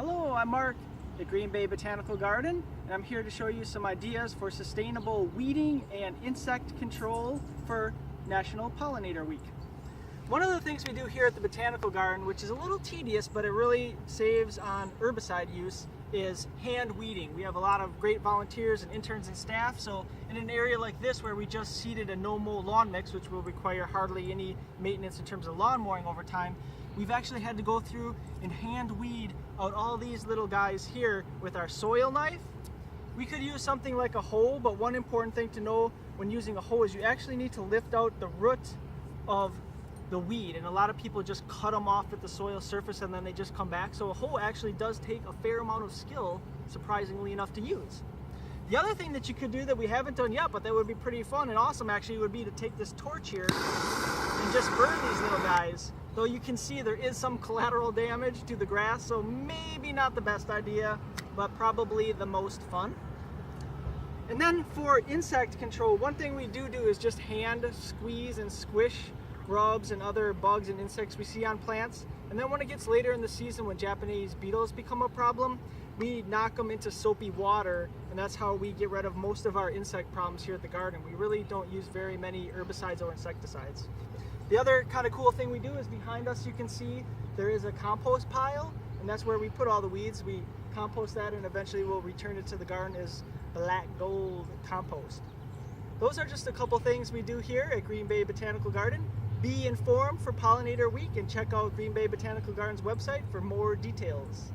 Hello, I'm Mark at Green Bay Botanical Garden, and I'm here to show you some ideas for sustainable weeding and insect control for National Pollinator Week. One of the things we do here at the Botanical Garden, which is a little tedious but it really saves on herbicide use, is hand weeding. We have a lot of great volunteers and interns and staff, so in an area like this where we just seeded a no-mow lawn mix, which will require hardly any maintenance in terms of lawn mowing over time, we've actually had to go through and hand weed out all these little guys here with our soil knife. We could use something like a hoe, but one important thing to know when using a hoe is you actually need to lift out the root of the weed, and a lot of people just cut them off at the soil surface and then they just come back. So a hoe actually does take a fair amount of skill, surprisingly enough, to use. The other thing that you could do that we haven't done yet, but that would be pretty fun and awesome actually, would be to take this torch here and just burn these little guys. Though you can see there is some collateral damage to the grass, so maybe not the best idea, but probably the most fun. And then for insect control, one thing we do is just hand squeeze and squish grubs and other bugs and insects we see on plants. And then when it gets later in the season, when Japanese beetles become a problem, we knock them into soapy water, and that's how we get rid of most of our insect problems here at the garden. We really don't use very many herbicides or insecticides. The other kind of cool thing we do is behind us you can see there is a compost pile, and that's where we put all the weeds. We compost that and eventually we'll return it to the garden as black gold compost. Those are just a couple things we do here at Green Bay Botanical Garden. Be informed for Pollinator Week and check out Green Bay Botanical Garden's website for more details.